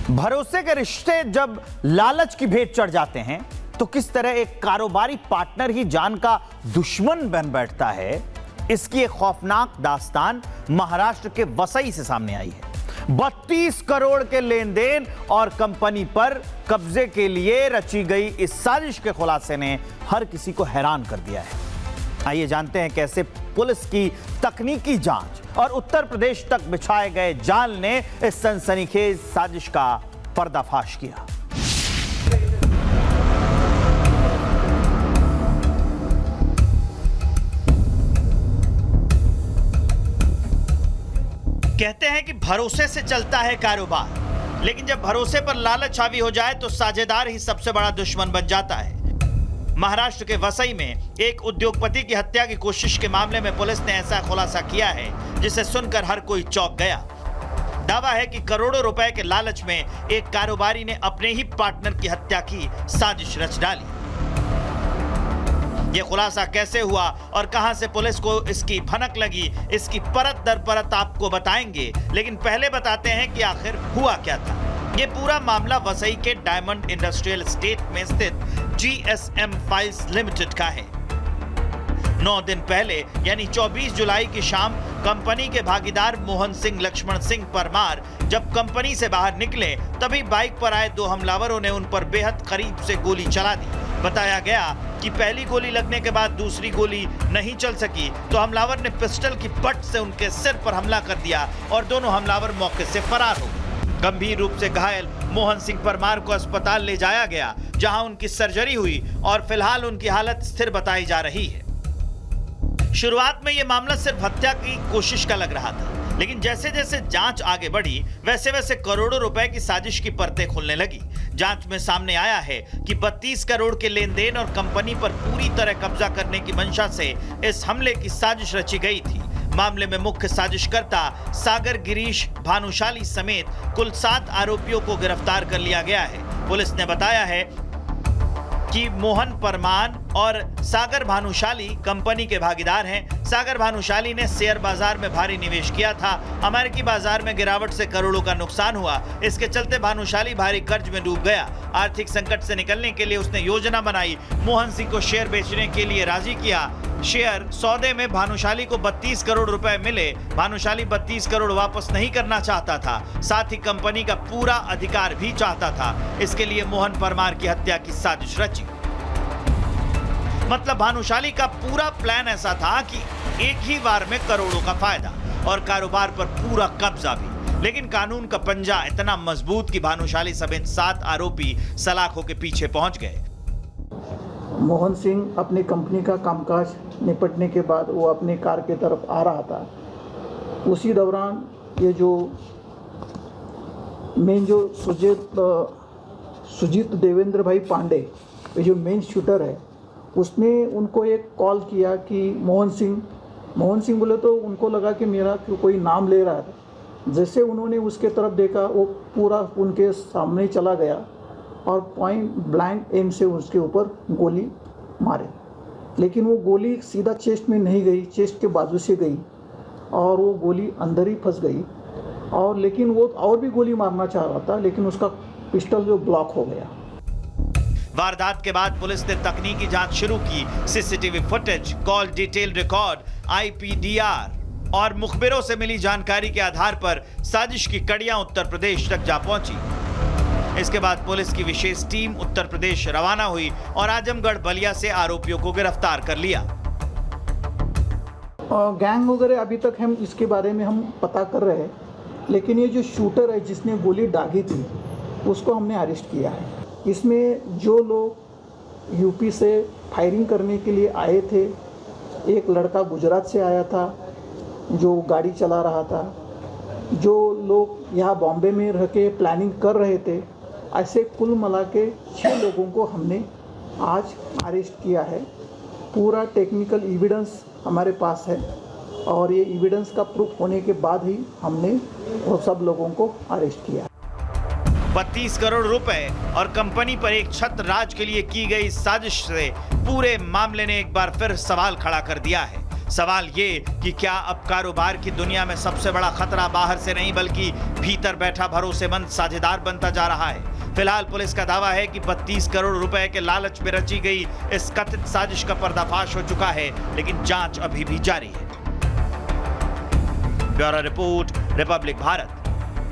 भरोसे के रिश्ते जब लालच की भेंट चढ़ जाते हैं तो किस तरह एक कारोबारी पार्टनर ही जान का दुश्मन बन बैठता है, इसकी एक खौफनाक दास्तान महाराष्ट्र के वसई से सामने आई है। 32 करोड़ के लेन देन और कंपनी पर कब्जे के लिए रची गई इस साजिश के खुलासे ने हर किसी को हैरान कर दिया है। आइए जानते हैं कैसे पुलिस की तकनीकी जांच और उत्तर प्रदेश तक बिछाए गए जाल ने इस सनसनीखेज साजिश का पर्दाफाश किया। कहते हैं कि भरोसे से चलता है कारोबार, लेकिन जब भरोसे पर लालच हावी हो जाए तो साझेदार ही सबसे बड़ा दुश्मन बन जाता है। महाराष्ट्र के वसई में एक उद्योगपति की हत्या की कोशिश के मामले में पुलिस ने ऐसा खुलासा किया है जिसे सुनकर हर कोई चौंक गया। दावा है कि करोड़ों रुपए के लालच में एक कारोबारी ने अपने ही पार्टनर की हत्या की साजिश रच डाली। यह खुलासा कैसे हुआ और कहां से पुलिस को इसकी भनक लगी, इसकी परत दर परत आपको बताएंगे, लेकिन पहले बताते हैं कि आखिर हुआ क्या था। यह पूरा मामला वसई के डायमंड इंडस्ट्रियल एस्टेट में स्थित GSM फाइल्स लिमिटेड का है। 9 दिन पहले यानी 24 जुलाई की शाम कंपनी के भागीदार मोहन सिंह लक्ष्मण सिंह परमार जब कंपनी से बाहर निकले तभी बाइक पर आए 2 हमलावरों ने उन पर बेहद करीब से गोली चला दी। बताया गया कि पहली गोली लगने के बाद दूसरी गोली नहीं चल सकी तो हमलावर ने पिस्टल की बट से उनके सिर पर हमला कर दिया और दोनों हमलावर मौके से फरार हो गए। गंभीर रूप से घायल मोहन सिंह परमार को अस्पताल ले जाया गया, जहां उनकी सर्जरी हुई और फिलहाल उनकी हालत स्थिर बताई जा रही है। शुरुआत में यह मामला सिर्फ हत्या की कोशिश का लग रहा था, लेकिन जैसे जैसे जांच आगे बढ़ी वैसे वैसे करोड़ों रुपए की साजिश की परतें खुलने लगी। जांच में सामने आया है कि 32 करोड़ के लेन देन और कंपनी पर पूरी तरह कब्जा करने की मंशा से इस हमले की साजिश रची गई थी। मामले में मुख्य साजिशकर्ता सागर गिरीश भानुशाली समेत कुल 7 आरोपियों को गिरफ्तार कर लिया गया है। पुलिस ने बताया है कि मोहन परमार और सागर भानुशाली कंपनी के भागीदार हैं। सागर भानुशाली ने शेयर बाजार में भारी निवेश किया था। अमेरिकी बाजार में गिरावट से करोड़ों का नुकसान हुआ। इसके चलते भानुशाली भारी कर्ज में डूब गया। आर्थिक संकट से निकलने के लिए उसने योजना बनाई। मोहन सिंह को शेयर बेचने के लिए राजी किया। शेयर सौदे में भानुशाली को 32 करोड़ रुपए मिले। भानुशाली 32 करोड़ वापस नहीं करना चाहता था, साथ ही कंपनी का पूरा अधिकार भी चाहता था। इसके लिए मोहन परमार की हत्या की साजिश रची। मतलब भानुशाली का पूरा प्लान ऐसा था कि एक ही बार में करोड़ों का फायदा और कारोबार पर पूरा कब्जा भी। लेकिन कानून का पंजा इतना मजबूत कि भानुशाली समेत 7 आरोपी सलाखों के पीछे पहुंच गए। मोहन सिंह अपनी कंपनी का कामकाज निपटने के बाद वो अपनी कार की तरफ आ रहा था। उसी दौरान ये जो मेन जो सुजीत देवेंद्र भाई पांडे, ये जो मेन शूटर है, उसने उनको एक कॉल किया कि मोहन सिंह बोले तो उनको लगा कि मेरा कोई नाम ले रहा है। जैसे उन्होंने उसके तरफ देखा वो पूरा उनके सामने चला गया और पॉइंट ब्लैंक एम से उसके ऊपर गोली मारे। लेकिन वो गोली सीधा चेस्ट में नहीं गई, चेस्ट के बाजू से गई और वो गोली अंदर ही फंस गई। और लेकिन वो और भी गोली मारना चाह रहा था, लेकिन उसका पिस्टल जो ब्लॉक हो गया। वारदात के बाद पुलिस ने तकनीकी जांच शुरू की। CCTV footage, call detail record, IPDR और मुखबिरों से मिली जानकारी के आधार पर साजिश की कड़ियां उत्तर प्रदेश तक जा पहुंची। इसके बाद पुलिस की विशेष टीम उत्तर प्रदेश रवाना हुई और आजमगढ़ बलिया से आरोपियों को गिरफ्तार कर लिया। गैंग वगैरह अभी तक हम इसके बारे में हम पता कर रहे हैं, लेकिन ये जो शूटर है जिसने गोली दागी थी उसको हमने अरेस्ट किया है। इसमें जो लोग यूपी से फायरिंग करने के लिए आए थे, एक लड़का गुजरात से आया था जो गाड़ी चला रहा था, जो लोग यहाँ बॉम्बे में रह के प्लानिंग कर रहे थे, ऐसे कुल मिला के 6 लोगों को हमने आज अरेस्ट किया है। पूरा टेक्निकल एविडेंस हमारे पास है और ये एविडेंस का प्रूफ होने के बाद ही हमने वो सब लोगों को अरेस्ट किया। 32 करोड़ रुपए और कंपनी पर एक छत्र राज के लिए की गई साजिश से पूरे मामले ने एक बार फिर सवाल खड़ा कर दिया है। सवाल ये कि क्या अब कारोबार की दुनिया में सबसे बड़ा खतरा बाहर से नहीं बल्कि भीतर बैठा भरोसेमंद साझेदार बनता जा रहा है। फिलहाल पुलिस का दावा है कि 32 करोड़ रुपए के लालच में रची गई इस कथित साजिश का पर्दाफाश हो चुका है, लेकिन जांच अभी भी जारी है। Bureau report, Republic Bharat.